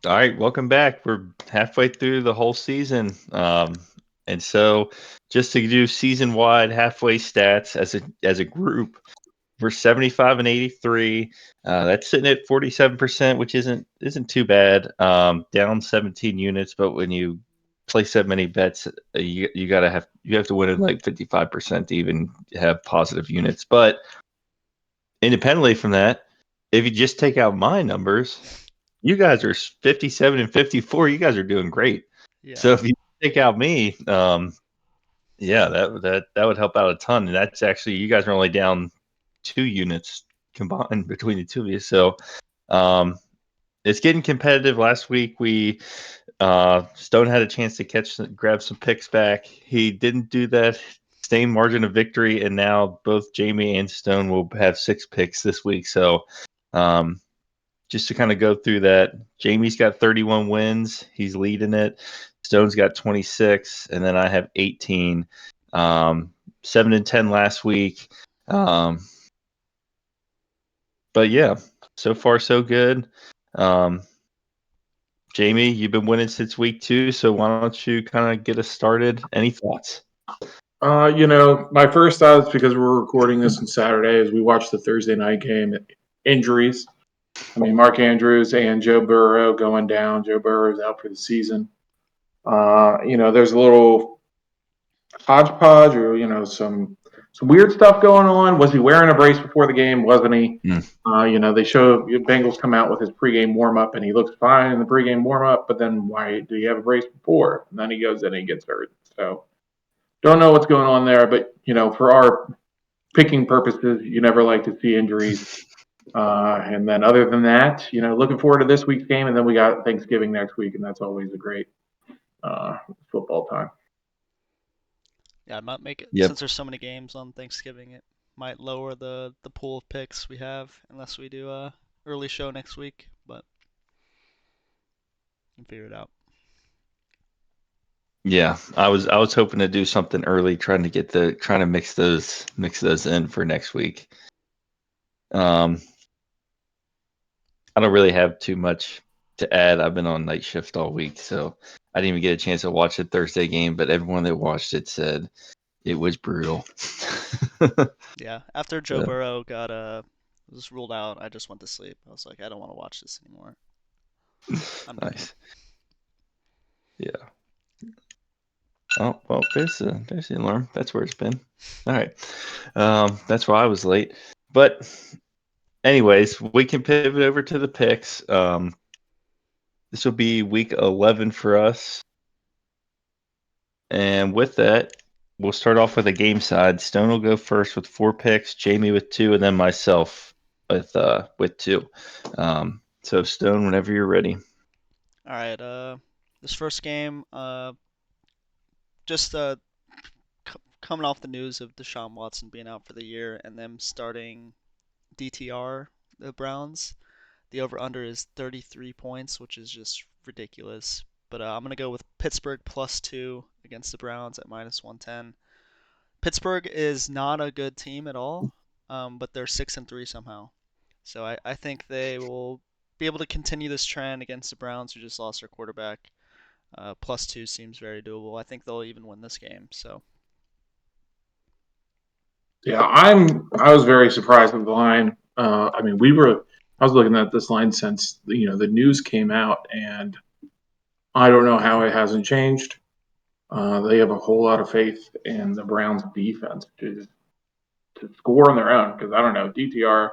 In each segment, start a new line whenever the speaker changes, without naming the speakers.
All right, welcome back. We're halfway through the whole season. And so just to do season wide halfway stats as a group, we're 75 and 83. That's sitting at 47%, which isn't too bad. Down 17 units, but when you place that many bets, you have to win at like 55% to even have positive units. But independently from that, if you just take out my numbers, you guys are 57 and 54. You guys are doing great.
Yeah.
So if you take out me, yeah, that would help out a ton. And that's actually you guys are only down 2 units combined between the two of you. So um, it's getting competitive. Last week we Stone had a chance to grab some picks back. He didn't do that. Same margin of victory, and now both Jamie and Stone will have 6 picks this week. So um, just to kind of go through that, Jamie's got 31 wins. He's leading it. Stone's got 26, and then I have 18. 7 and 10 last week. Um, but yeah, so far so good. Um, Jamie, you've been winning since week 2, so why don't you kind of get us started? Any thoughts?
My first thoughts, because we're recording this on Saturday, is we watched the Thursday night game. Injuries. I mean, Mark Andrews and Joe Burrow going down. Joe Burrow's out for the season. There's a little hodgepodge or some weird stuff going on. Was he wearing a brace before the game? Wasn't he?
Mm.
They show Bengals come out with his pregame warm up and he looks fine in the pregame warm up, but then why do you have a brace before? And then he goes in and he gets hurt. So don't know what's going on there, but for our picking purposes, you never like to see injuries. And then other than that, looking forward to this week's game, and then we got Thanksgiving next week, and that's always a great football time.
Yeah, I might make it
Yep.
since there's so many games on Thanksgiving. It might lower the pool of picks we have unless we do a early show next week, but we can figure it out.
Yeah, I was hoping to do something early, trying to mix those in for next week. Um, I don't really have too much to add. I've been on night shift all week, so I didn't even get a chance to watch the Thursday game. But everyone that watched it said it was brutal.
Yeah, after Joe
So,
Burrow got was ruled out, I just went to sleep. I was like, I don't want to watch this anymore. I'm done.
nice. Yeah. Oh well, there's the alarm. That's where it's been. All right. That's why I was late. But anyways, we can pivot over to the picks. This will be week 11 for us. And with that, we'll start off with a game side. Stone will go first with 4 picks, Jamie with 2, and then myself with 2. So Stone, whenever you're ready.
All right, this first game, just coming off the news of Deshaun Watson being out for the year and them starting DTR, the Browns. The over under is 33 points, which is just ridiculous. But I'm going to go with Pittsburgh +2 against the Browns at -110. Pittsburgh is not a good team at all, but they're 6-3 somehow. So I think they will be able to continue this trend against the Browns, who just lost their quarterback. +2 seems very doable. I think they'll even win this game. So
Yeah, I was very surprised with the line. I mean, I was looking at this line since the news came out, and I don't know how it hasn't changed. They have a whole lot of faith in the Browns' defense to score on their own because I don't know DTR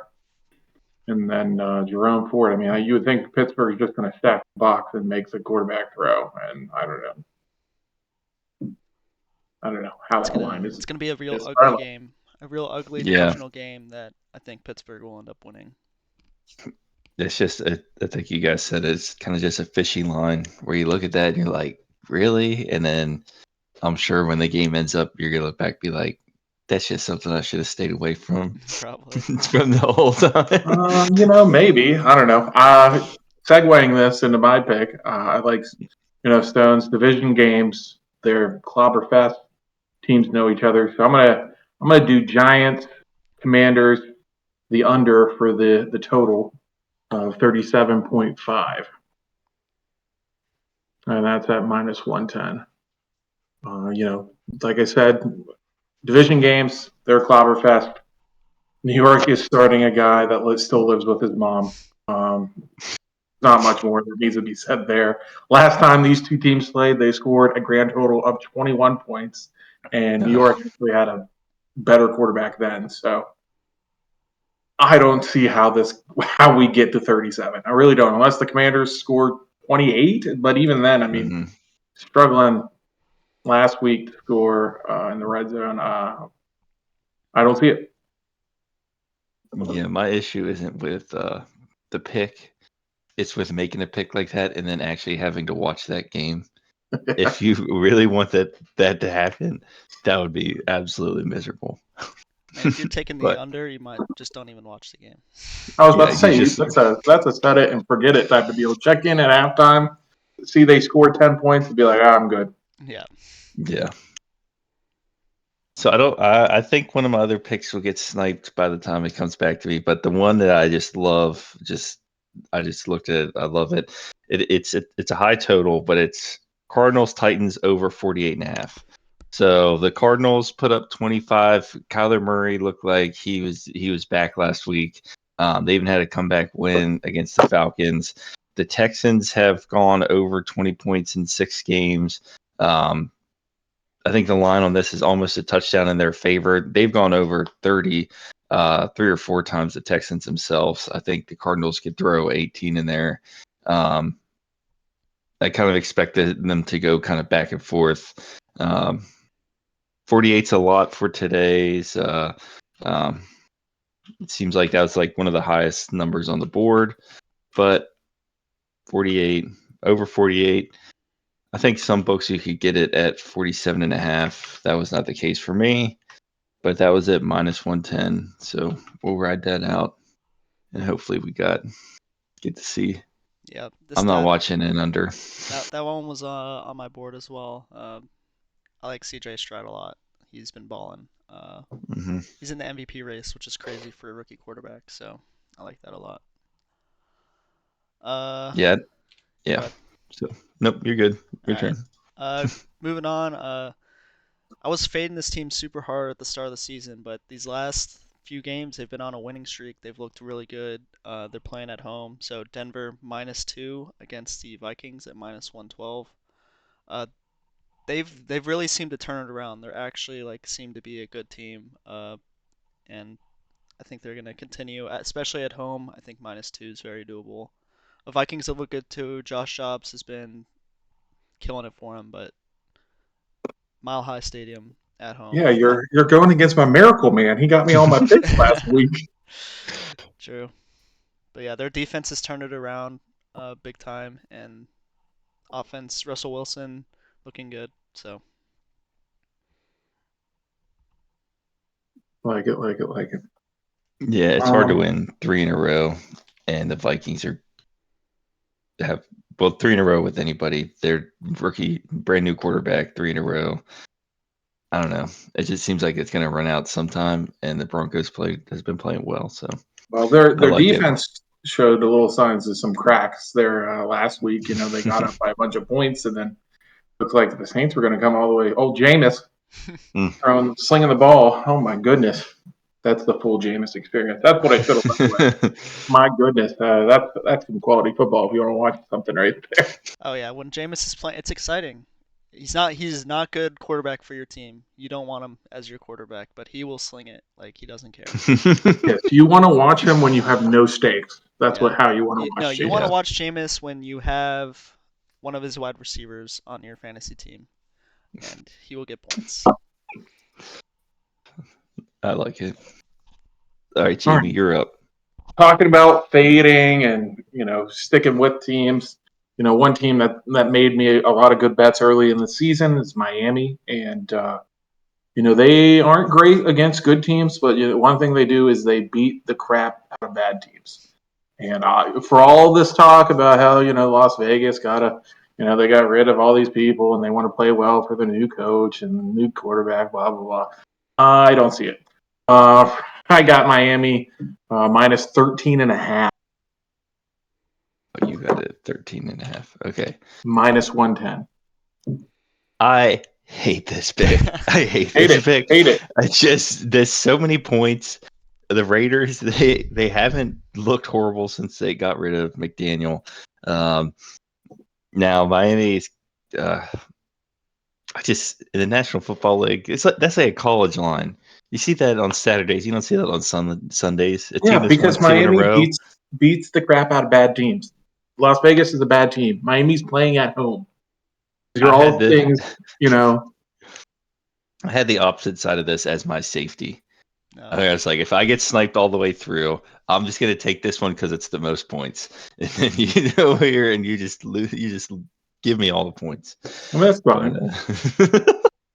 and then Jerome Ford. I mean, you would think Pittsburgh is just going to stack the box and make the quarterback throw, and I don't know how
it's
that
gonna
line
it's gonna be a real
is
ugly
starting.
game, a real ugly
Yeah,
divisional game that I think Pittsburgh will end up winning.
it's just I think you guys said it's kind of just a fishing line where you look at that and you're like, really? And then I'm sure when the game ends up, you're gonna look back and be like, that's just something I should have stayed away from
Probably.
from the whole time.
Maybe I don't know. Segueing this into my pick, I like Stones division games. They're clobber fest. Teams know each other, so I'm gonna do Giants, Commanders, the under for the total of 37.5. and that's at minus 110. Like I said, division games, they're clobberfest. New York is starting a guy that still lives with his mom. Not much more that needs to be said there. Last time these two teams played, they scored a grand total of 21 points, and New York actually had a better quarterback then. So I don't see how we get to 37. I really don't, unless the Commanders score 28. But even then, I mean, struggling last week to score in the red zone. I don't see it.
Yeah, my issue isn't with the pick. It's with making a pick like that and then actually having to watch that game. If you really want that to happen, that would be absolutely miserable.
And if you're taking the
But-
under, you might just don't even watch the game.
I was about to
you
say
just-
that's a set it and forget it type of deal. Check in at halftime, see they scored 10 points, and be like, I'm good.
Yeah.
Yeah. So I think one of my other picks will get sniped by the time it comes back to me, but the one that I just love, I just looked at it, I love it. It's a high total, but it's Cardinals Titans over 48.5. So the Cardinals put up 25. Kyler Murray looked like he was back last week. They even had a comeback win against the Falcons. The Texans have gone over 20 points in 6 games. I think the line on this is almost a touchdown in their favor. They've gone over 30 3 or 4 times, the Texans themselves. I think the Cardinals could throw 18 in there. I kind of expected them to go kind of back and forth. 48's a lot for today's. It seems like that was like one of the highest numbers on the board, but 48, over 48. I think some books you could get it at 47.5. That was not the case for me, but that was at minus 110. So we'll ride that out, and hopefully we get to see.
Yeah.
I'm not watching it under.
That one was on my board as well. I like CJ Stroud a lot. He's been balling. He's in the MVP race, which is crazy for a rookie quarterback. So I like that a lot.
Yeah.
Go ahead.
So nope, you're good. Your
All right.
turn.
Moving on. I was fading this team super hard at the start of the season, but these last few games they've been on a winning streak. They've looked really good. They're playing at home, so Denver -2 against the Vikings at -112. They've really seemed to turn it around. They're actually seem to be a good team, and I think they're gonna continue, especially at home. I think -2 is very doable. The Vikings have looked good too. Josh Jacobs has been killing it for him, but Mile High Stadium at home.
Yeah, you're going against my Miracle Man. He got me all my picks last week.
True. But yeah, their defense has turned it around big time, and offense, Russell Wilson looking good. So
Like it.
Yeah, it's hard to win 3 in a row, and the Vikings have 3 in a row with anybody. They're rookie, brand new quarterback, 3 in a row. I don't know. It just seems like it's going to run out sometime, and the Broncos has been playing well. So,
well, their
like
defense showed a little signs of some cracks there last week. They got up by a bunch of points, and then looked like the Saints were going to come all the way. Oh, Jameis slinging the ball. Oh my goodness, that's the full Jameis experience. That's what I should have went with. My goodness, that's some quality football if you want to watch something right there.
Oh yeah, when Jameis is playing, it's exciting. He's not good quarterback for your team. You don't want him as your quarterback, but he will sling it like he doesn't care.
Yes, you want to watch him when you have no stakes. That's how you want to watch.
No, you want to watch Jameis when you have one of his wide receivers on your fantasy team, and he will get points.
I like it. All right, Jamie, you're up.
Talking about fading and sticking with teams. One team that made me a lot of good bets early in the season is Miami, and they aren't great against good teams, but one thing they do is they beat the crap out of bad teams. And for all this talk about how Las Vegas they got rid of all these people and they want to play well for the new coach and the new quarterback, blah blah blah. I don't see it. I got Miami -13.5.
You got it 13.5. Okay.
Minus 110.
I hate this pick. I hate
Hate
this
it.
pick.
Hate it.
I just there's so many points. The Raiders they haven't looked horrible since they got rid of McDaniel. Now Miami's I just in the National Football League, that's like a college line. You see that on Saturdays. You don't see that on Sundays. A team
Yeah,
that's won
because
2 in a
Miami
row.
beats the crap out of bad teams. Las Vegas is a bad team. Miami's playing at home. These are
I had
all
the
things, you know.
I had the opposite side of this as my safety.
No.
I was like, if I get sniped all the way through, I'm just gonna take this one because it's the most points, and then you go here and you just lose. You just give me all the points.
I mean, that's fine.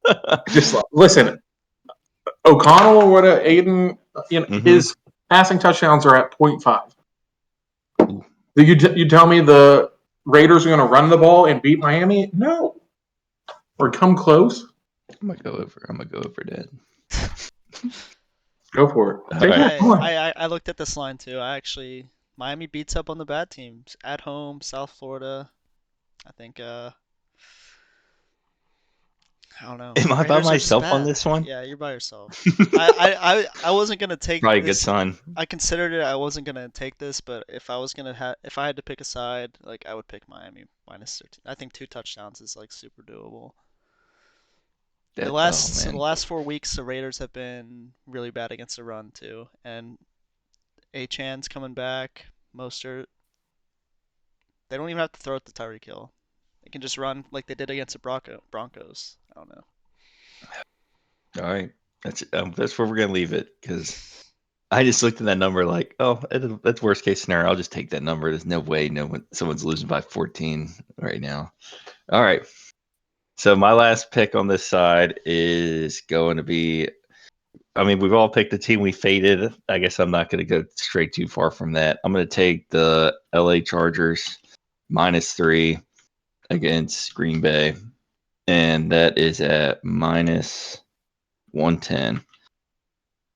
But,
Just listen, O'Connell or what? Aiden, his passing touchdowns are at 0.5.
Ooh.
You tell me the Raiders are going to run the ball and beat Miami? No, or come close.
I'm gonna go over that.
Go for it.
All
Take
right.
that. Come on.
I looked at this line too. Miami beats up on the bad teams at home, South Florida. I think I don't know.
Am I by
Raiders are just
myself on
bad.
this one?
Yeah, you're by yourself. I wasn't gonna take
Probably a good
this.
sign.
I considered it. I wasn't gonna take this, but if I had to pick a side, like I would pick Miami minus 13. I think 2 touchdowns is like super doable. The
Oh man,
last 4 weeks, the Raiders have been really bad against the run too, and Achan's coming back. Mostert. They don't even have to throw it to Tyreek Hill. They can just run like they did against the Broncos. I don't know.
all right. That's where we're gonna leave it because I just looked at that number like, oh, that's worst case scenario. I'll just take that number. There's no way someone's losing by 14 right now. All right. So my last pick on this side is going to be. I mean, we've all picked the team we faded. I guess I'm not going to go straight too far from that. I'm going to take the LA Chargers -3 against Green Bay, and that is at -110.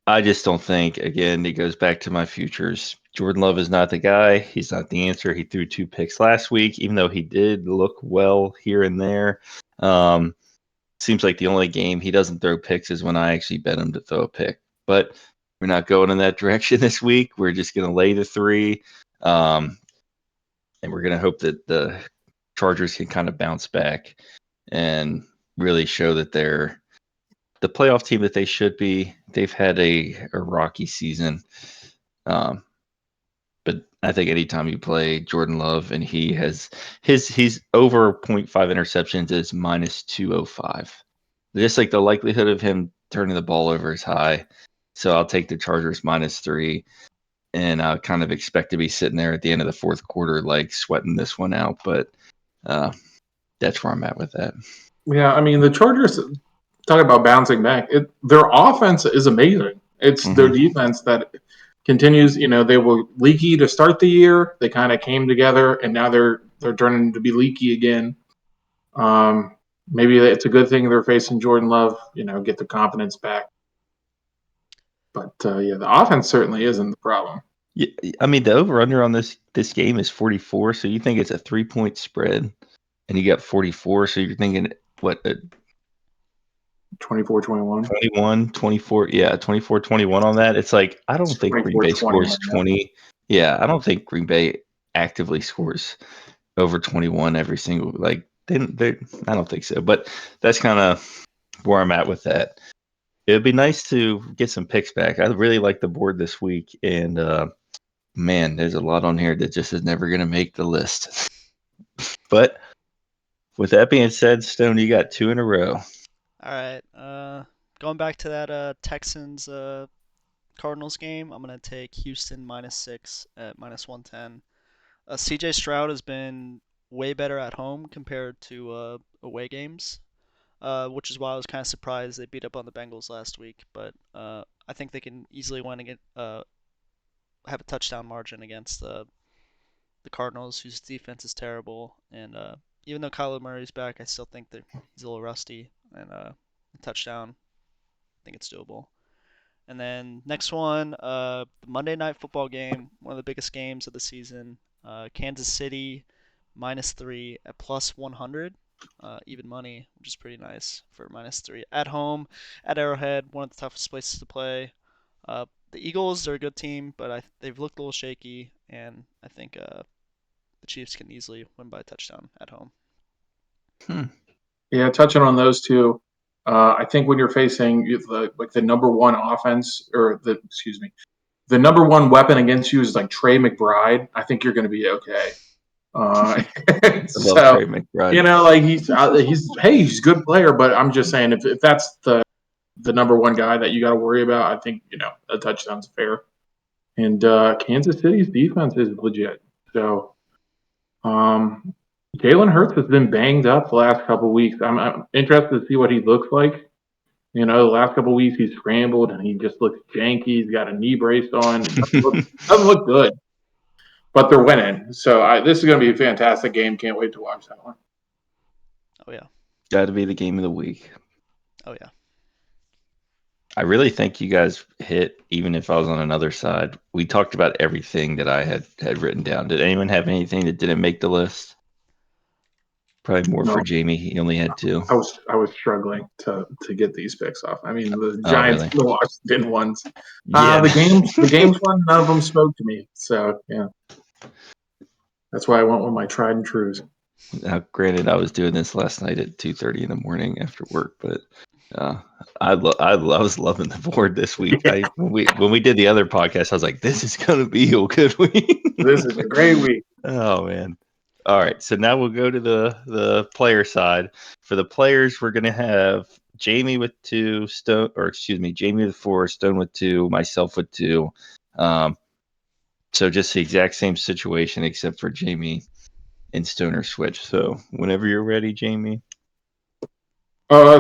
I just don't think, again, it goes back to my futures. Jordan Love is not the guy. He's not the answer. He threw 2 picks last week, even though he did look well here and there. Seems like the only game he doesn't throw picks is when I actually bet him to throw a pick. But we're not going in that direction this week. We're just going to lay the 3. And we're going to hope that the Chargers can kind of bounce back and really show that they're the playoff team that they should be. They've had a rocky season. But I think anytime you play Jordan Love and he's over 0.5 interceptions is -205. Just like the likelihood of him turning the ball over is high. So I'll take the Chargers -3. And I kind of expect to be sitting there at the end of the fourth quarter, like sweating this one out. But that's where I'm at with that.
Yeah, I mean the Chargers. Talk about bouncing back. Their offense is amazing. It's their defense that continues. They were leaky to start the year. They kind of came together, and now they're turning to be leaky again. Maybe it's a good thing they're facing Jordan Love. Get the confidence back. But yeah, the offense certainly isn't the problem.
Yeah, I mean the over under on this game is 44. So you think it's a 3-point spread, and you got 44. So you're thinking what?
24-21.
21, 24, yeah, 24-21 on that. It's like I don't think Green Bay scores 20. Yeah, I don't think Green Bay actively scores over 21 every single I don't think so. But that's kind of where I'm at with that. It'd be nice to get some picks back. I really like the board this week, and man, there's a lot on here that just is never going to make the list. But with that being said, Stone, you got 2 in a row.
All right. Going back to that Texans Cardinals game, I'm gonna take Houston -6 at -110. CJ Stroud has been way better at home compared to away games, which is why I was kind of surprised they beat up on the Bengals last week. But I think they can easily win again, have a touchdown margin against the Cardinals, whose defense is terrible. And even though Kyler Murray's back, I still think that he's a little rusty. And a touchdown, I think it's doable. And then next one, the Monday Night Football game, one of the biggest games of the season. Kansas City -3 at +100. Even money, which is pretty nice for -3 at home at Arrowhead, one of the toughest places to play. The Eagles are a good team, but they've looked a little shaky, and I think the Chiefs can easily win by a touchdown at home.
Yeah, touching on those two, I think when you're facing the number one offense or the number one weapon against you is like Trey McBride. I think you're going to be okay.
I love
So
Trey McBride.
you know, like he's a good player, but I'm just saying if that's the number one guy that you got to worry about, I think a touchdown's fair. And Kansas City's defense is legit. So Jalen Hurts has been banged up the last couple of weeks. I'm interested to see what he looks like. The last couple of weeks he's scrambled and he just looks janky. He's got a knee brace on. It doesn't look good. But they're winning. So this is going to be a fantastic game. Can't wait to watch that one.
Oh, yeah.
Got to be the game of the week.
Oh, yeah.
I really think you guys hit, even if I was on another side. We talked about everything that I had written down. Did anyone have anything that didn't make the list? Probably more for Jamie. He only had 2.
I was struggling to get these picks off. I mean, the Giants,
really?
the Washington ones.
Yeah.
The games one, none of them spoke to me. So yeah, that's why I went with my tried and trues.
Now, granted, I was doing this last night at 2:30 in the morning after work, but I was loving the board this week.
Yeah.
When we did the other podcast, I was like, "This is gonna be a good week.
This is a great week."
Oh man! All right, so now we'll go to the player side. For the players, we're gonna have Jamie with 2, Jamie with 4, Stone with 2, myself with 2. So just the exact same situation except for Jamie and Stoner switch. So whenever you're ready, Jamie.
So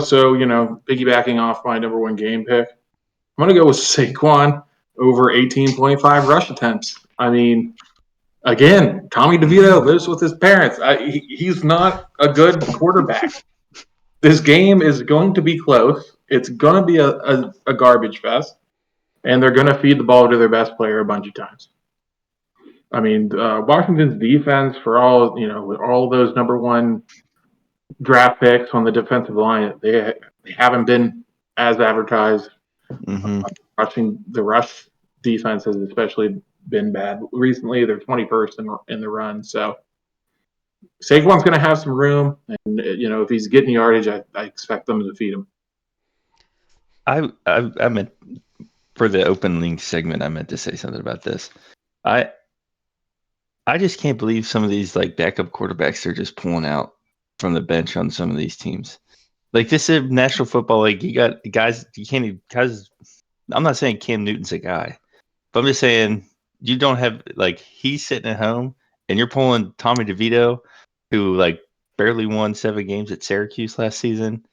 piggybacking off my number one game pick, I'm gonna go with Saquon over 18.5 rush attempts. I mean, again, Tommy DeVito lives with his parents. He's not a good quarterback. This game is going to be close. It's going to be a garbage fest, and they're going to feed the ball to their best player a bunch of times. I mean, Washington's defense, for all with all those number one draft picks on the defensive line, they haven't been as advertised.
Mm-hmm.
The rush defense has especially been bad recently. They're 21st in the run, so Saquon's going to have some room, and if he's getting yardage, I expect them to feed him.
I meant for the opening segment, I meant to say something about this. I just can't believe some of these like backup quarterbacks they're just pulling out from the bench on some of these teams. Like this is National Football League. You got guys you can't even because I'm not saying Cam Newton's a guy, but I'm just saying you don't have like he's sitting at home and you're pulling Tommy DeVito, who like barely won 7 games at Syracuse last season,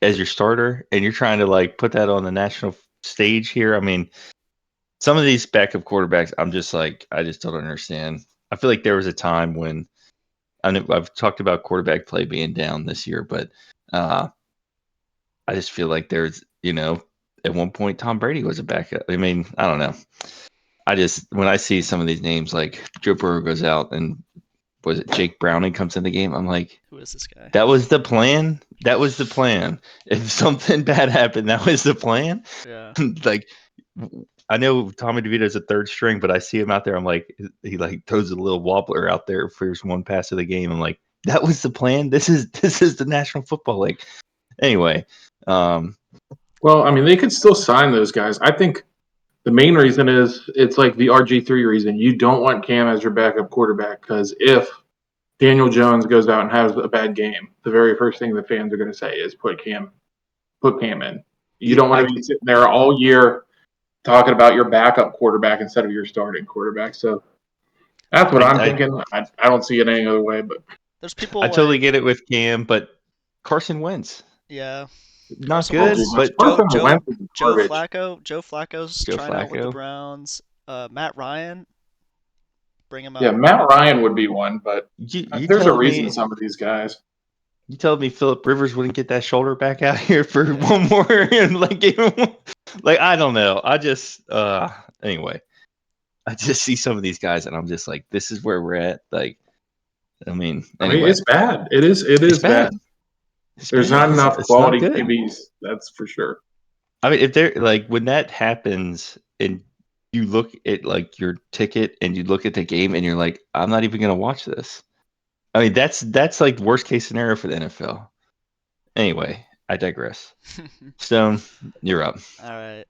as your starter, and you're trying to like put that on the national stage here. I mean, some of these backup quarterbacks, I'm just like, I just don't understand. I feel like there was a time when I've talked about quarterback play being down this year, but I just feel like there's, at one point Tom Brady was a backup. I mean, I don't know. When I see some of these names, like Joe Burrow goes out and was it Jake Browning comes in the game, I'm like,
who is this guy?
That was the plan. That was the plan. If something bad happened, that was the plan.
Yeah.
Like, I know Tommy DeVito's a third string, but I see him out there. I'm like, he like throws a little wobbler out there for his one pass of the game. I'm like, that was the plan. This is the National Football League. Anyway,
well, I mean, they could still sign those guys. I think the main reason is it's like the RG3 reason. You don't want Cam as your backup quarterback because if Daniel Jones goes out and has a bad game, the very first thing the fans are going to say is put Cam in. You don't want to be sitting there all year talking about your backup quarterback instead of your starting quarterback. So that's what I'm thinking. I don't see it any other way. But
there's people.
I totally get it with Cam, but Carson Wentz.
Yeah.
Not good, but
Joe Flacco's trying out with the Browns. Matt Ryan, bring him out.
Yeah, Matt Ryan would be one, but there's a reason some of these guys.
You told me Phillip Rivers wouldn't get that shoulder back out here for one more and like give him like I don't know. I just anyway. I just see some of these guys, and I'm just like, this is where we're at. Like, I mean,
I mean,
anyway,
it's bad. It is
it's
bad.
It's
There's
bad.
not enough
It's not
quality
good.
QBs. That's for sure.
I mean, if they're like when that happens, and you look at like your ticket, and you look at the game, and you're like, I'm not even gonna watch this. I mean, that's like worst case scenario for the NFL. Anyway, I digress. Stone, you're up.
All right.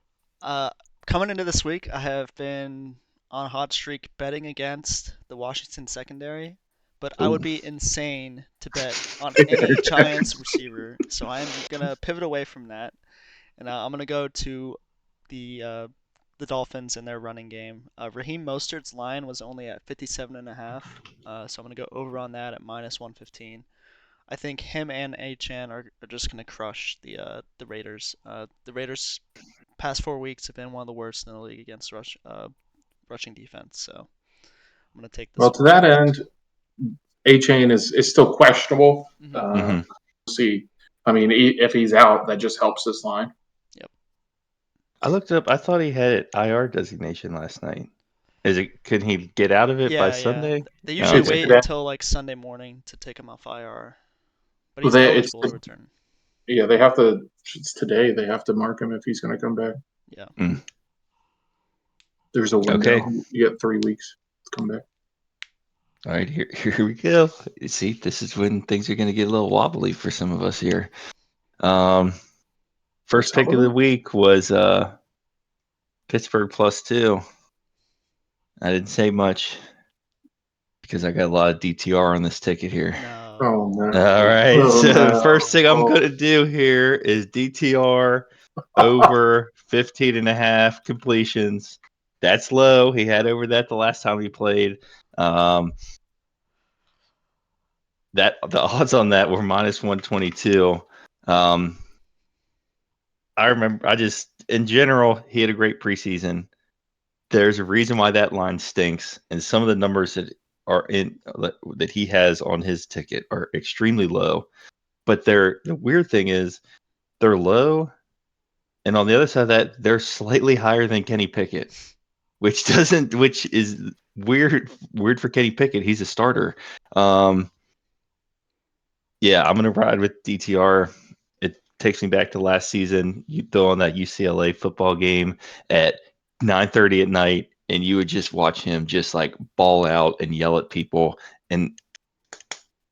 Coming into this week, I have been on a hot streak betting against the Washington secondary, but I would
Ooh.
be insane to bet on any Giants receiver. So I'm gonna pivot away from that, and I'm gonna go to the Dolphins and their running game. Raheem Mostert's line was only at 57.5, so I'm gonna go over on that at minus 115. I think him and Achan are just gonna crush the Raiders. The Raiders past 4 weeks have been one of the worst in the league against rushing defense. So I'm gonna take this
Well, to
one.
that end, A-Chain is still questionable.
Mhm.
Mhm.
We'll see. I mean, if he's out, that just helps this line.
Yep.
I looked up. I thought he had IR designation last night. Is it? Can he get out of it by
Yeah, yeah.
Sunday?
They
Oh,
usually
It's
okay.
wait
today.
until like Sunday morning to take him off IR, but
Well,
he's
it's
eligible to return.
yeah. They have to. It's today. They have to mark him if he's going to come back.
Yeah.
There's a window.
Okay.
You get 3 weeks to come back.
All right, here we go. See, this is when things are going to get a little wobbly for some of us here. First pick of the week was Pittsburgh +2. I didn't say much because I got a lot of DTR on this ticket here.
No.
Oh no!
All right,
Oh,
so the
no.
first thing I'm
Oh.
going to do here is DTR over 15.5 completions. That's low. He had over that the last time he played. That the odds on that were minus 122. I remember. In general, he had a great preseason. There's a reason why that line stinks, and some of the numbers that are in that he has on his ticket are extremely low. But the weird thing is they're low, and on the other side of that, they're slightly higher than Kenny Pickett, which is weird for Kenny Pickett. He's a starter. Yeah, I'm gonna ride with DTR. It takes me back to last season. You throw on that UCLA football game at 9:30 at night, and you would just watch him just like ball out and yell at people. And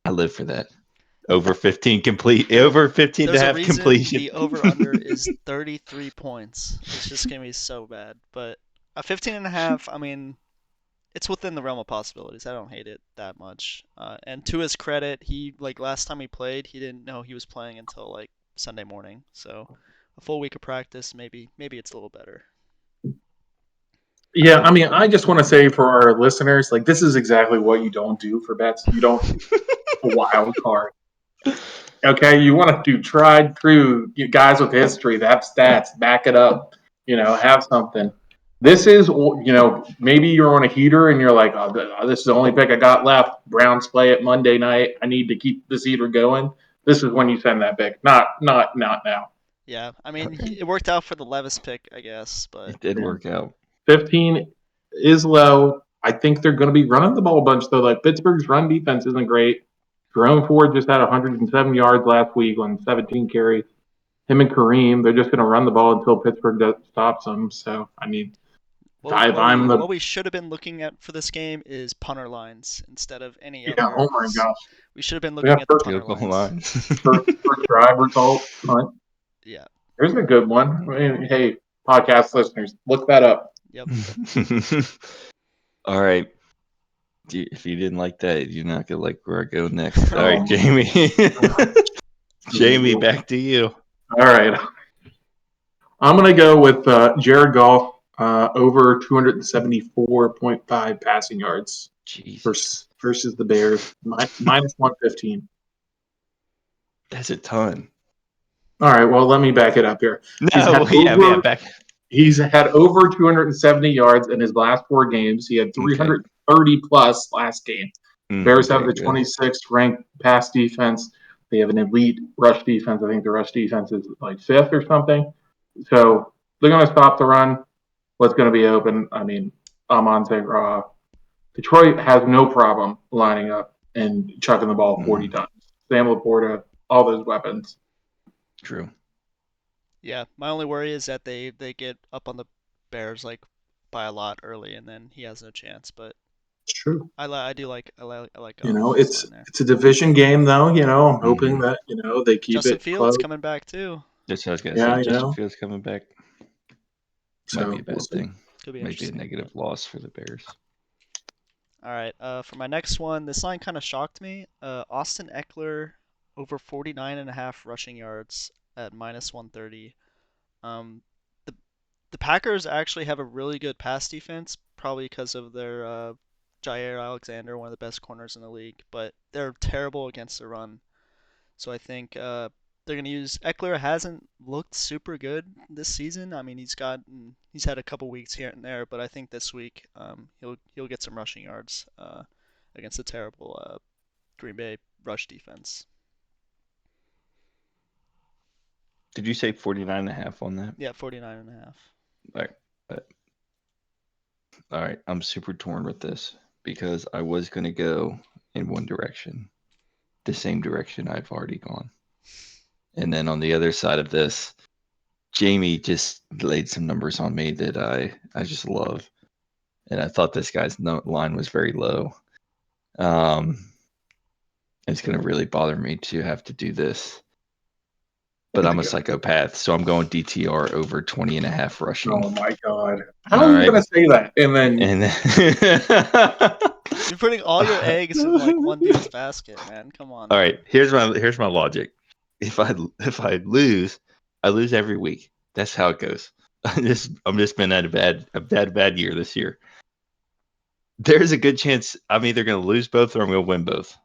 I live for that. Over 15 and a
There's a
half
reason
completion.
the over/under is 33 points. It's just gonna be so bad. But a 15.5, I mean, it's within the realm of possibilities. I don't hate it that much. And to his credit, he like last time he played, he didn't know he was playing until like Sunday morning. So a full week of practice, maybe it's a little better.
Yeah, I mean, I just want to say for our listeners, like this is exactly what you don't do for bets. You don't do a wild card. Okay, you want to do tried true guys with history, that stats, back it up. Have something. This is, maybe you're on a heater and you're like, oh, this is the only pick I got left. Browns play it Monday night. I need to keep this heater going. This is when you send that pick. Not now.
Yeah, I mean, it worked out for the Levis pick, I guess, but
It did work out.
15 is low. I think they're going to be running the ball a bunch, though. Like Pittsburgh's run defense isn't great. Jerome Ford just had 107 yards last week on 17 carries. Him and Kareem, they're just going to run the ball until Pittsburgh stops them. So, I mean,
what we should have been looking at for this game is punter lines instead of any other.
Oh my gosh.
We should have been looking at the punter lines.
First drive result, punt.
Yeah.
There's a good one. I mean, hey, podcast listeners, look that up.
Yep.
All right. If you didn't like that, you're not gonna like where I go next. All right, Jamie. Jamie, back to you.
All right. I'm gonna go with Jared Goff over 274.5 passing yards versus the Bears minus 115.
That's a ton.
All right. Well, let me back it up here.
Back.
He's had over 270 yards in his last 4 games. He had 330 plus last game. Bears have the 26th ranked pass defense. They have an elite rush defense. I think the rush defense is like 5th or something. So they're going to stop the run. What's going to be open? I mean, Amon-Ra. Detroit has no problem lining up and chucking the ball 40 times. Sam Laporta, all those weapons.
True.
Yeah, my only worry is that they get up on the Bears like by a lot early, and then he has no chance. But
It's true.
I do like I like
It's
there.
a division game, though. I'm hoping
Mhm.
that they keep
Justin
it
Fields
close.
coming back too.
That's what I was gonna
Yeah,
say. Justin Fields coming back might be
So
a
we'll
bad
see.
thing.
Could be
Might be a
interesting.
negative loss for the Bears.
All right, for my next one, this line kind of shocked me. Austin Eckler over 49.5 rushing yards at minus 130. Um, the the Packers actually have a really good pass defense, probably because of their Jair Alexander, one of the best corners in the league, but they're terrible against the run. So I think they're gonna use Eckler. Hasn't looked super good this season. I mean, he's had a couple weeks here and there, but I think this week he'll get some rushing yards against a terrible Green Bay rush defense.
Did you say 49.5 on that?
Yeah, 49.5.
All right. All right. I'm super torn with this because I was going to go in one direction, the same direction I've already gone. And then on the other side of this, Jamie just laid some numbers on me that I just love. And I thought this guy's line was very low. It's going to really bother me to have to do this. But I'm a psychopath, so I'm going DTR over 20.5 rushing.
Oh my God! How are you going to say that? And then
You're putting all your eggs in like one dude's basket, man. Come on.
All right, here's my logic. If I lose, I lose every week. That's how it goes. I'm just been at a bad year this year. There's a good chance I'm either going to lose both or I'm going to win both.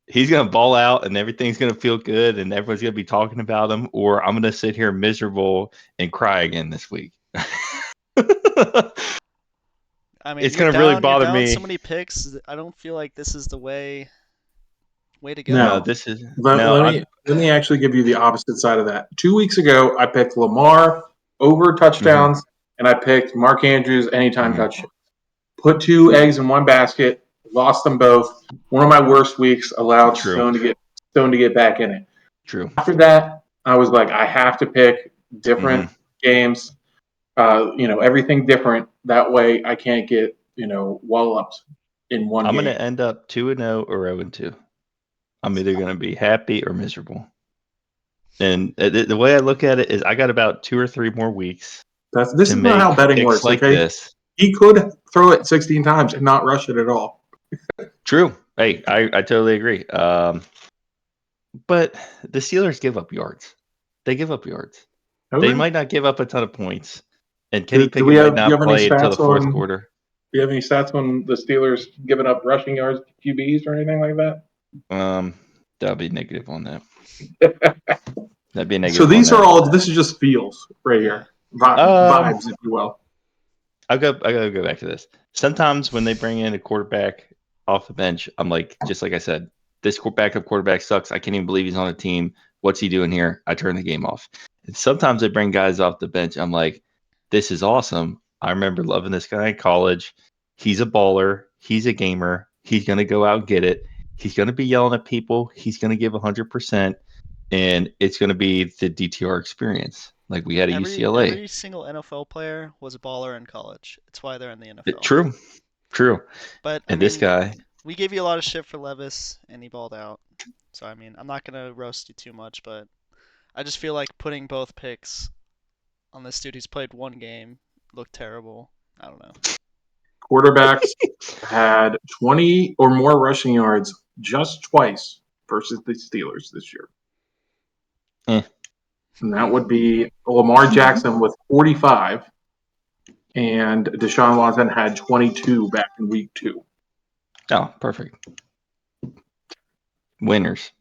He's going to ball out and everything's going to feel good and everyone's going to be talking about him, or I'm going to sit here miserable and cry again this week.
I mean,
It's going to really bother
you're down
me.
so many picks. I don't feel like this is the way to go.
No,
this is
let me actually give you the opposite side of that. 2 weeks ago, I picked Lamar over touchdowns, and I picked Mark Andrews anytime touchdown. Put 2 eggs in one basket, lost them both. One of my worst weeks. Allowed Stone to get back in it.
True.
After that, I was like, I have to pick different games. Everything different. That way, I can't get walloped in one game.
I'm going to end up 2-0 or 0-2. I'm either going to be happy or miserable. And the way I look at it is I got about 2 or 3 more weeks.
This is not how betting works.
Like
okay?
This.
He could throw it 16 times and not rush it at all.
True. Hey, I totally agree. But the Steelers give up yards. They give up yards.
Okay.
They might not give up a ton of points. And Kenny Pickett might not play until the fourth quarter.
Do you have any stats on the Steelers giving up rushing yards to QBs or anything like that?
That'll be negative on that. That'd be negative.
So these are all. This is just feels right here, vibes, if you will.
I gotta go back to this. Sometimes when they bring in a quarterback off the bench, I'm like, just like I said, this backup quarterback sucks. I can't even believe he's on a team. What's he doing here? I turn the game off. And sometimes they bring guys off the bench. I'm like, this is awesome. I remember loving this guy in college. He's a baller. He's a gamer. He's gonna go out and get it. He's gonna be yelling at people. He's gonna give 100%, and it's gonna be the DTR experience. Like we had at UCLA.
Every single NFL player was a baller in college. It's why they're in the NFL.
True.
But
this guy,
we gave you a lot of shit for Levis, and he balled out. So I mean, I'm not gonna roast you too much, but I just feel like putting both picks on this dude who's played one game looked terrible. I don't know.
Quarterbacks had 20 or more rushing yards just twice versus the Steelers this year. And that would be Lamar Jackson with 45, and Deshaun Watson had 22 back in week 2.
Oh, perfect. Winners.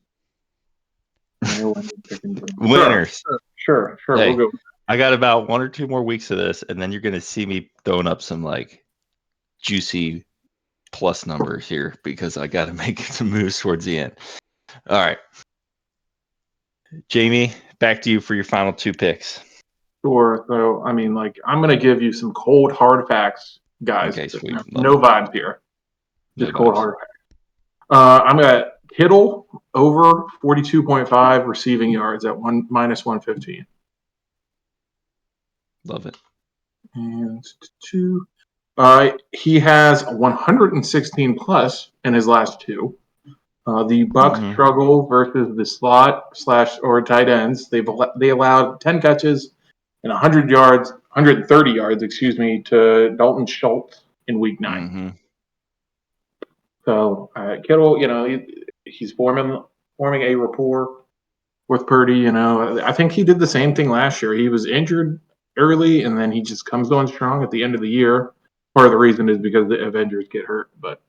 Winners.
Sure.
Hey,
we'll go.
I got about 1 or 2 more weeks of this, and then you're going to see me throwing up some like juicy plus numbers here because I got to make some moves towards the end. All right. Jamie, back to you for your final 2 picks.
Sure. So, I mean, like, I'm going to give you some cold, hard facts guys.
Okay, sweet.
No
Love it.
vibes here.
No
Just cold
vibes.
hard. I'm at Kittle over 42.5 receiving yards at minus 115.
Love it.
And two. He has 116 plus in his last two. The Bucks struggle versus the slot / or tight ends. They allowed 10 catches and 100 yards, 130 yards, to Dalton Schultz in Week 9.
Mm-hmm.
So Kittle, he's forming a rapport with Purdy. I think he did the same thing last year. He was injured early, and then he just comes on strong at the end of the year. Part of the reason is because the Avengers get hurt, but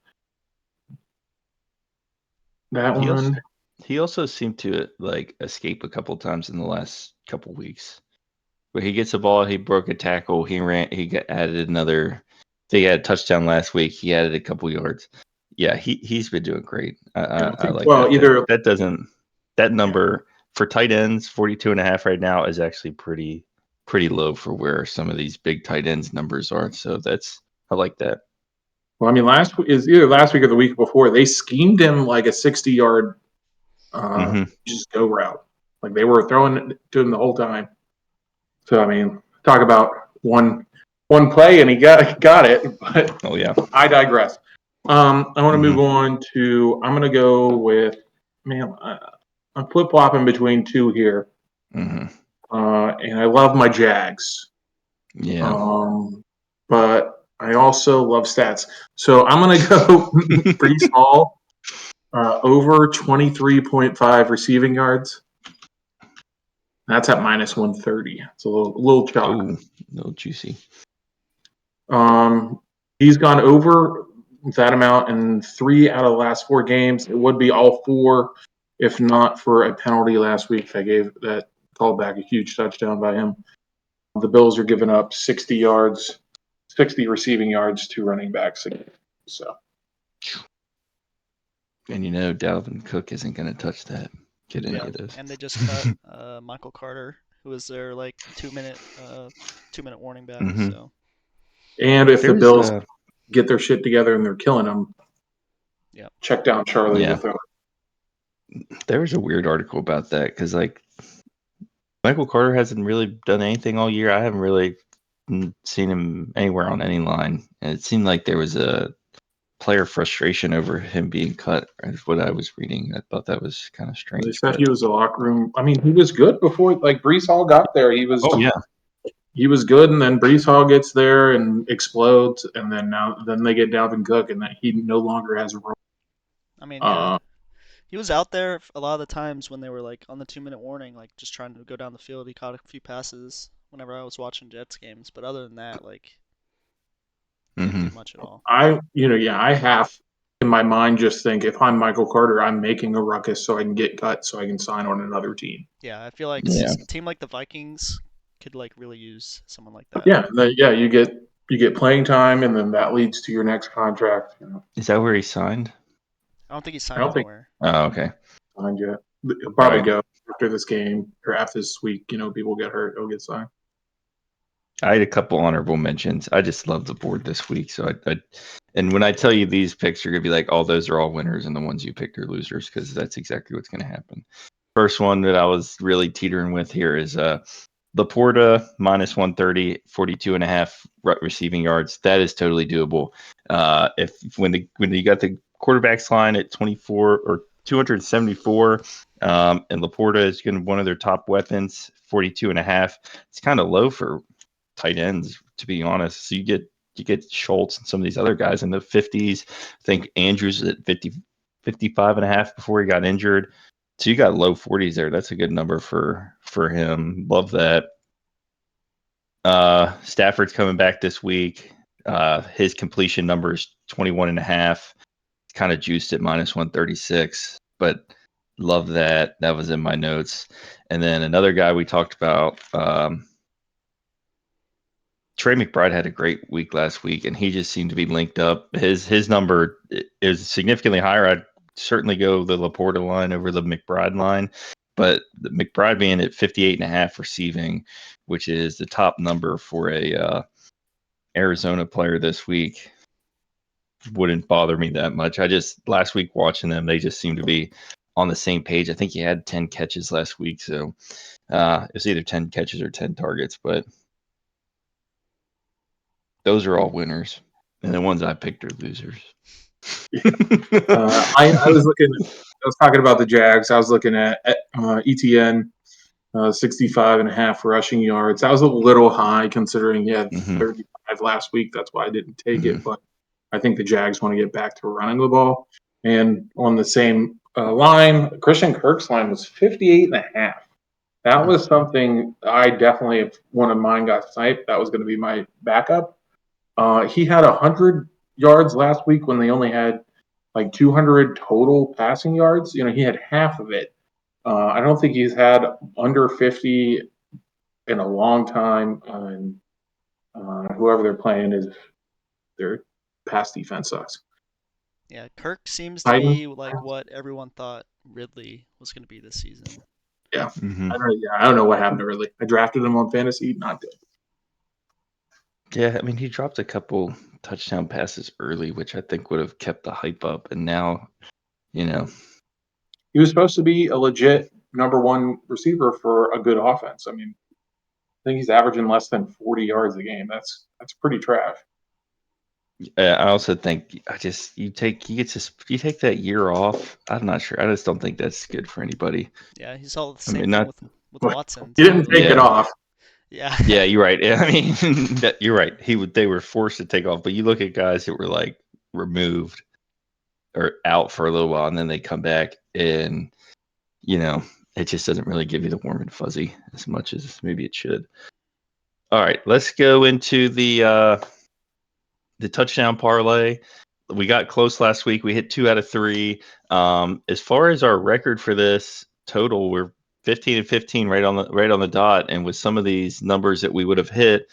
that one.
He also seemed to escape a couple times in the last couple weeks. Where he gets the ball, he broke a tackle, he added another. They had a touchdown last week. He added a couple yards. Yeah, he's been doing great. I like that. That number for tight ends, 42.5 right now is actually pretty low for where some of these big tight ends numbers are. So I like that.
Well, I mean, either last week or the week before, they schemed him like a 60-yard just go route. Like they were throwing it to him the whole time. So I mean, talk about one play and he got it. But
oh yeah,
I digress. I want to move on to. I'm going to go with I'm flip flopping between two here. And I love my Jags.
Yeah.
But I also love stats. So I'm going to go Breece Hall over 23.5 receiving yards. That's at minus 130. It's a little chalk.
Ooh, a little juicy.
He's gone over that amount in 3 out of the last 4 games. It would be all 4 if not for a penalty last week that called back a huge touchdown by him. The Bills are giving up 60 receiving yards to running backs again. So,
and Dalvin Cook isn't going to touch that. Get any of those.
And they just cut Michael Carter, who was their 2-minute warning back. So,
and if the Bills get their shit together and they're killing them, check down Charlie with them.
There was a weird article about that because Michael Carter hasn't really done anything all year. I haven't really seen him anywhere on any line, and it seemed like there was a player frustration over him being cut. Is what I was reading. I thought that was kind of strange.
They said he was a locker room. I mean, he was good before. Breece Hall got there. He was.
Oh yeah.
He was good, and then Breece Hall gets there and explodes, and then they get Dalvin Cook, and that he no longer has a role.
I mean, he was out there a lot of the times when they were on the 2-minute warning, just trying to go down the field. He caught a few passes whenever I was watching Jets games, but other than that, didn't do much at all.
I have in my mind just think if I'm Michael Carter, I'm making a ruckus so I can get cut so I can sign on another team.
Yeah, I feel like a team like the Vikings could really use someone like that.
Yeah, you get playing time, and then that leads to your next contract.
Is that where he signed?
I don't think he's signed anywhere.
Oh, okay.
Signed yet? He'll probably go after this game or after this week. People get hurt, he'll get signed.
I had a couple honorable mentions. I just love the board this week. So and when I tell you these picks, you're gonna be like, "Oh, those are all winners," and the ones you picked are losers, because that's exactly what's gonna happen. First one that I was really teetering with here is Laporta minus 130, 42.5 receiving yards. That is totally doable. When you got the quarterbacks line at 24 or 274, and Laporta is going to one of their top weapons, 42.5. It's kind of low for tight ends, to be honest. So you get Schultz and some of these other guys in the 50s. I think Andrews at 55.5 before he got injured. So you got low 40s there. That's a good number for him. Love that. Stafford's coming back this week. His completion number is 21.5. It's kind of juiced at minus 136, but love that. That was in my notes. And then another guy we talked about, Trey McBride had a great week last week, and he just seemed to be linked up. His number is significantly higher. I'd certainly go the Laporta line over the McBride line, but the McBride being at 58.5 receiving, which is the top number for a Arizona player this week wouldn't bother me that much. Last week watching them, they just seem to be on the same page. I think he had 10 catches last week, so it was either 10 catches or 10 targets, but those are all winners, and the ones I picked are losers.
I was talking about the Jags. I was looking at ETN, 65.5 rushing yards. That was a little high considering he had 35 last week. That's why I didn't take it. But I think the Jags want to get back to running the ball. And on the same line, Christian Kirk's line was 58.5. That was something I definitely, if one of mine got sniped, that was going to be my backup. He had 100 yards last week when they only had like 200 total passing yards. You know, he had half of it. I don't think he's had under 50 in a long time. And whoever they're playing is their pass defense sucks.
Yeah, Kirk seems to be like what everyone thought Ridley was going to be this season.
Yeah. I don't know what happened to Ridley. I drafted him on fantasy, not good.
Yeah, I mean, he dropped a couple touchdown passes early, which I think would have kept the hype up. And now, you know,
he was supposed to be a legit number one receiver for a good offense. I mean, I think he's averaging less than 40 yards a game. That's pretty trash.
I also think you take that year off. I'm not sure. I just don't think that's good for anybody.
Yeah, he saw the same thing with Watson.
He didn't take it off.
Yeah.
Yeah, you're right. I mean, you're right. They were forced to take off, but you look at guys that were like removed or out for a little while, and then they come back, and you know, it just doesn't really give you the warm and fuzzy as much as maybe it should. All right, let's go into the touchdown parlay. We got close last week. We hit 2 out of 3. As far as our record for this total, we're 15 and 15 right on the dot. And with some of these numbers that we would have hit,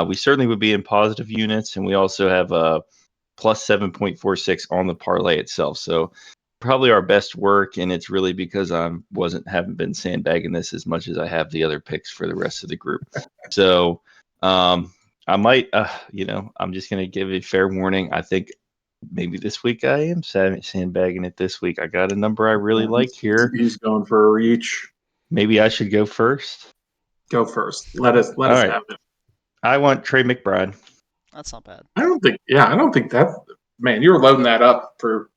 we certainly would be in positive units. And we also have a plus 7.46 on the parlay itself. So probably our best work. And it's really because I haven't been sandbagging this as much as I have the other picks for the rest of the group. So I might, I'm just going to give a fair warning. I think maybe this week I am sandbagging it this week. I got a number I really like here.
He's going for a reach.
Maybe I should go first.
Go first. Let us have it.
I want Trey McBride.
That's not bad.
I don't think that. Man, you were loading that up for.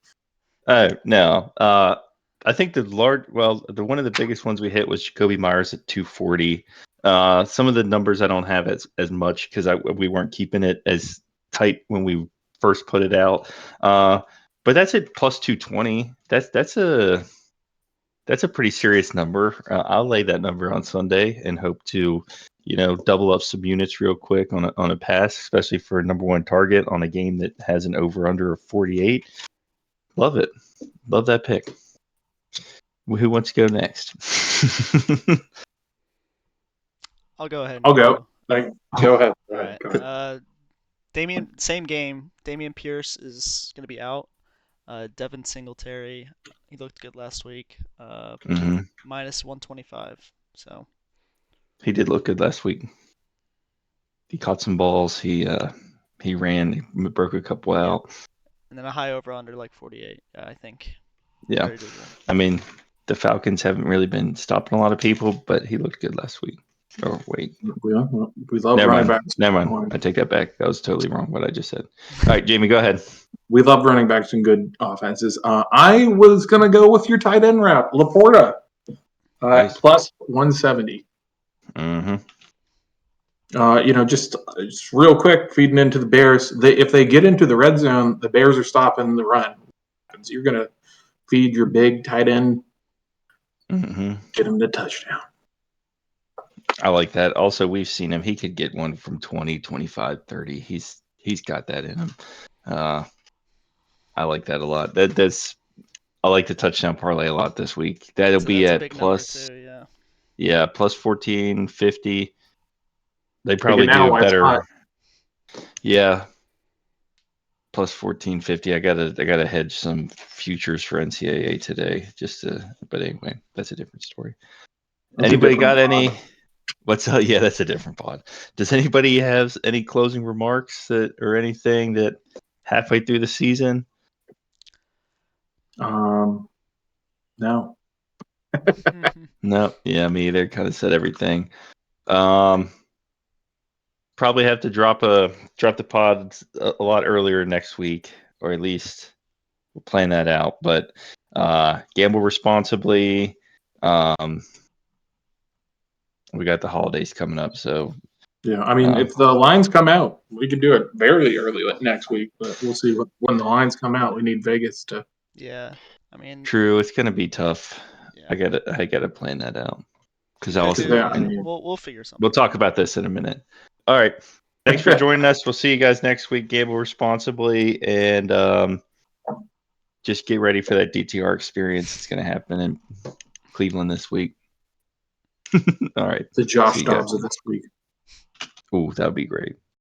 No. I think the one of the biggest ones we hit was Jacoby Myers at 240. Some of the numbers I don't have as much because we weren't keeping it as tight when we first put it out. But that's at plus 220. That's a pretty serious number. I'll lay that number on Sunday and hope to, double up some units real quick on a pass, especially for a number one target on a game that has an over under of 48. Love it. Love that pick. Who wants to go next?
I'll go ahead.
I'll go. Go ahead.
All right.
Go ahead.
Same game. Dameon Pierce is going to be out. Devin Singletary, he looked good last week. Minus 125. So
he did look good last week. He caught some balls. He ran. He broke a couple out.
And then a high over under like 48. I think.
Yeah. I mean, the Falcons haven't really been stopping a lot of people, but he looked good last week. Oh, wait.
We love running backs.
Never mind. I take that back. That was totally wrong what I just said. All right, Jamie, go ahead.
We love running backs and good offenses. I was going to go with your tight end route, Laporta, nice. Plus 170.
Mm-hmm.
Just real quick, feeding into the Bears. If they get into the red zone, the Bears are stopping the run. So you're going to feed your big tight end, get him to touchdown.
I like that. Also, we've seen him. He could get one from 20, 25, 30. He's got that in him. I like that a lot. I like the touchdown parlay a lot this week. That'll be at plus
too,
yeah, plus 1450. They probably do better. Yeah. Plus 1450. I gotta hedge some futures for NCAA today but anyway, that's a different story. Anybody got any Yeah, that's a different pod. Does anybody have any closing remarks or anything that halfway through the season?
No.
No, yeah, me either. Kind of said everything. Probably have to drop the pod a lot earlier next week, or at least we'll plan that out. But gamble responsibly. We got the holidays coming up, so
Yeah, I mean, if the lines come out, we can do it very early next week, but we'll see when the lines come out. We need Vegas to.
Yeah, I mean,
true. It's gonna be tough.
yeah.
I gotta plan that out because
I
also
do.
I mean-
We'll figure something.
we'll talk about this in a minute. All right. Thanks for joining us. We'll see you guys next week. Gamble responsibly, and just get ready for that DTR experience. It's going to happen in Cleveland this week. All right.
The Josh
See you guys.
Dobbs of this week.
Ooh, that would be great.